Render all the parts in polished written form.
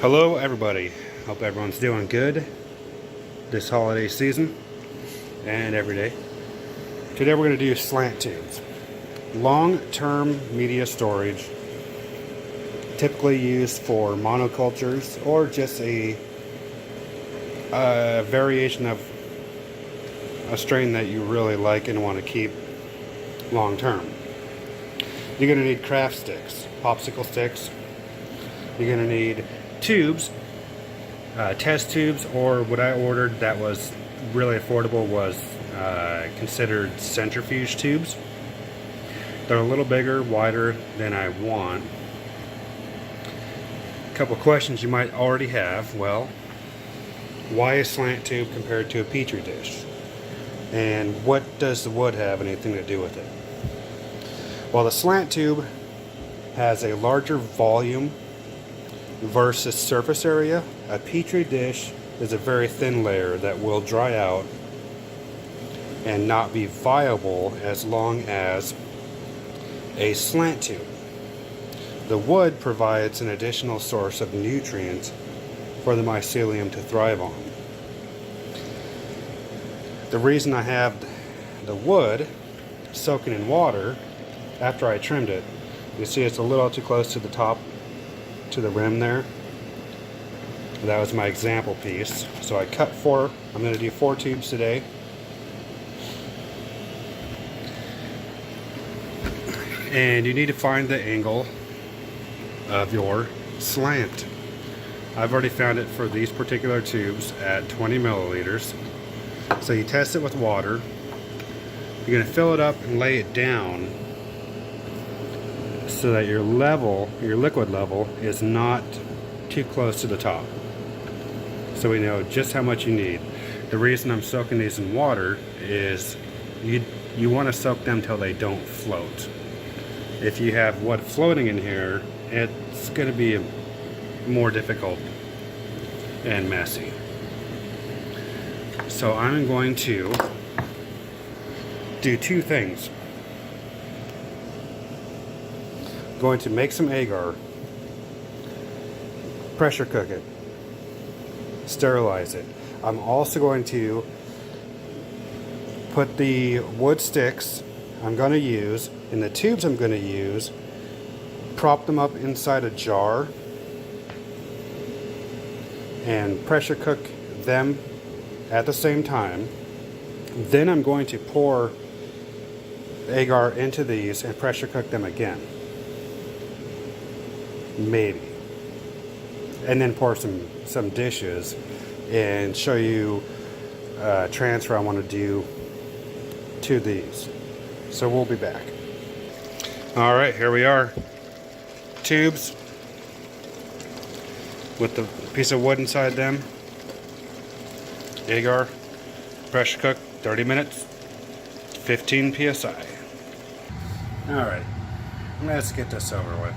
Hello everybody, hope everyone's doing good this holiday season and every day. Today we're going to do slant tubes. Long-term media storage, typically used for monocultures or just a variation of a strain that you really like and want to keep long-term. You're going to need craft sticks, popsicle sticks. You're going to need tubes, test tubes, or what I ordered that was really affordable was considered centrifuge tubes. They're a little bigger, wider than I want. A couple questions you might already have. Well, why a slant tube compared to a petri dish? And what does the wood have anything to do with it? Well, the slant tube has a larger volume versus surface area. A petri dish is a very thin layer that will dry out and not be viable as long as a slant tube. The wood provides an additional source of nutrients for the mycelium to thrive on. The reason I have the wood soaking in water after I trimmed it, you see it's a little too close to the top, to the rim there. That was my example piece. So I cut 4. I'm going to do 4 tubes today. And you need to find the angle of your slant. I've already found it for these particular tubes at 20 milliliters. So you test it with water. You're going to fill it up and lay it down so that your liquid level is not too close to the top. So we know just how much you need. The reason I'm soaking these in water is you want to soak them till they don't float. If you have wood floating in here, it's going to be more difficult and messy. So I'm going to do 2 things. I'm going to make some agar, pressure cook it, sterilize it. I'm also going to put the wood sticks I'm going to use in the tubes I'm going to use, prop them up inside a jar and pressure cook them at the same time. Then I'm going to pour agar into these and pressure cook them again. Maybe. And then pour some dishes and show you a transfer I want to do to these. So we'll be back. Alright, here we are. Tubes with the piece of wood inside them. Agar, pressure cook, 30 minutes, 15 psi. Alright, let's get this over with.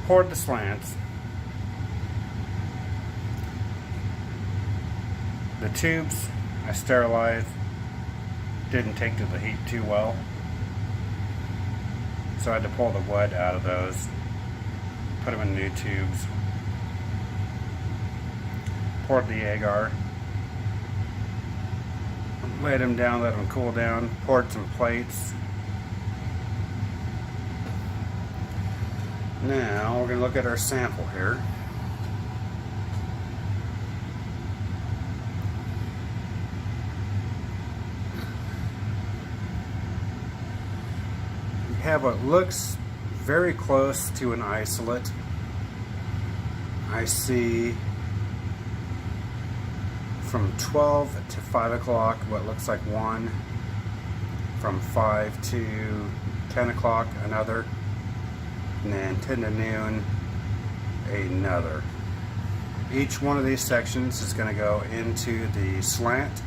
Poured the slants. The tubes I sterilized, didn't take to the heat too well, so I had to pull the wood out of those, put them in new tubes. Poured the agar, laid them down, let them cool down, poured some plates. Now we're going to look at our sample here. We have what looks very close to an isolate. I see from 12 to 5 o'clock what looks like one, from 5 to 10 o'clock another, and then 10 to noon another. Each one of these sections is going to go into the slant.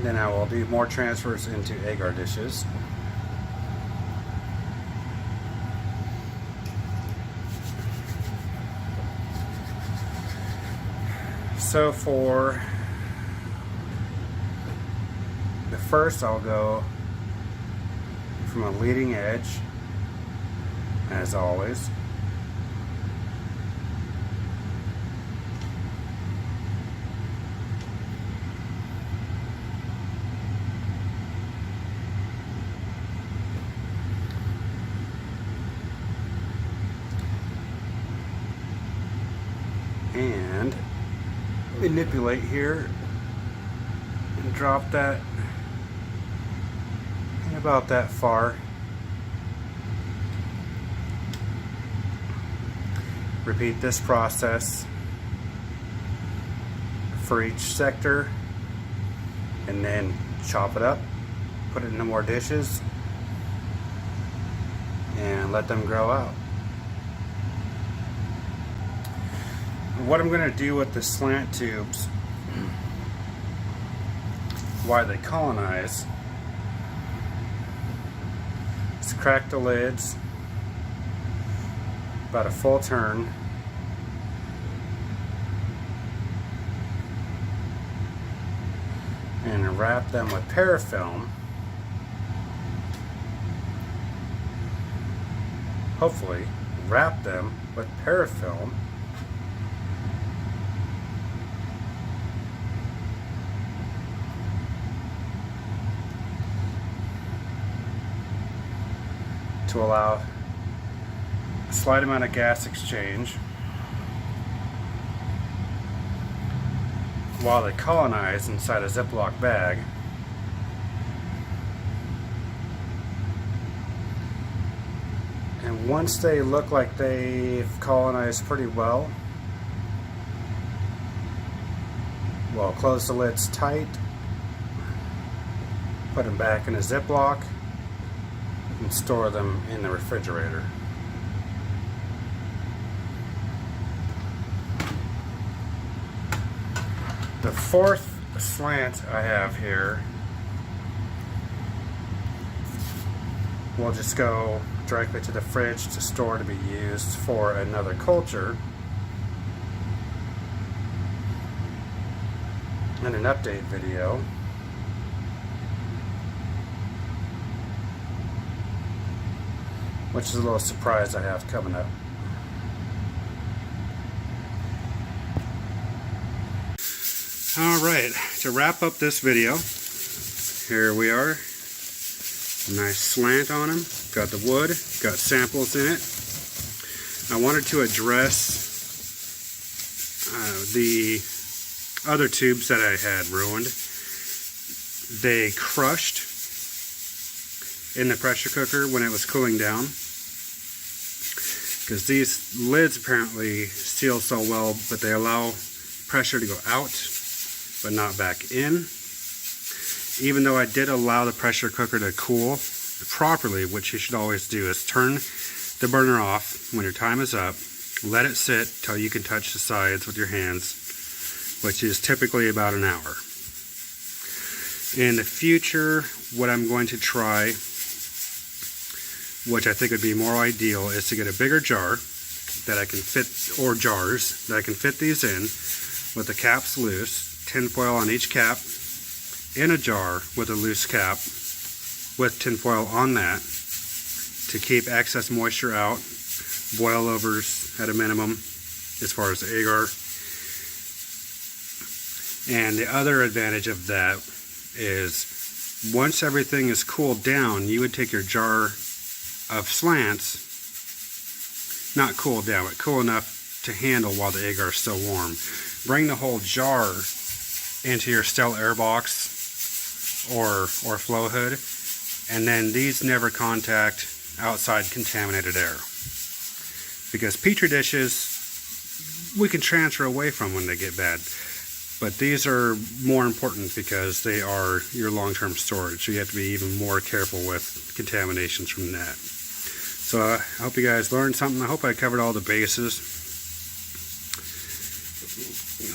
Then I will do more transfers into agar dishes. So for the first, I'll go from a leading edge, as always. manipulate here and drop that about that far. Repeat this process for each sector, and then chop it up, put it into more dishes, and let them grow out. What I'm going to do with the slant tubes, why they colonize, is crack the lids about a full turn, and wrap them with parafilm. Hopefully wrap them with parafilm to allow a slight amount of gas exchange while they colonize inside a Ziploc bag. And once they look like they've colonized pretty well, we'll close the lids tight, put them back in a Ziploc, and store them in the refrigerator. The fourth slant I have here will just go directly to the fridge to store to be used for another culture. And an update video. Which is a little surprise I have coming up. Alright, to wrap up this video, here we are. Nice slant on them. Got the wood, got samples in it. I wanted to address the other tubes that I had ruined. They crushed in the pressure cooker when it was cooling down, because these lids apparently seal so well, but they allow pressure to go out but not back in. Even though I did allow the pressure cooker to cool properly, which you should always do, is turn the burner off when your time is up, let it sit till you can touch the sides with your hands, which is typically about an hour. In the future, what I'm going to try, which I think would be more ideal, is to get a bigger jar that I can fit, or jars that I can fit these in with the caps loose, tinfoil on each cap, in a jar with a loose cap with tinfoil on that to keep excess moisture out, boil overs at a minimum as far as agar. And the other advantage of that is once everything is cooled down, you would take your jar of slants, not cooled down, but cool enough to handle while the agar is still warm. Bring the whole jar into your Stell air box or flow hood, and then these never contact outside contaminated air, because petri dishes we can transfer away from when they get bad, but these are more important because they are your long-term storage, so you have to be even more careful with contaminations from that. So I hope you guys learned something. I hope I covered all the bases.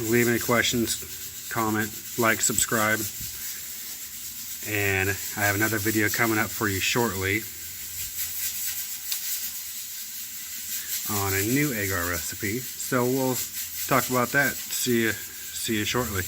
Leave any questions, comment, like, subscribe. And I have another video coming up for you shortly on a new agar recipe. So we'll talk about that. See you shortly.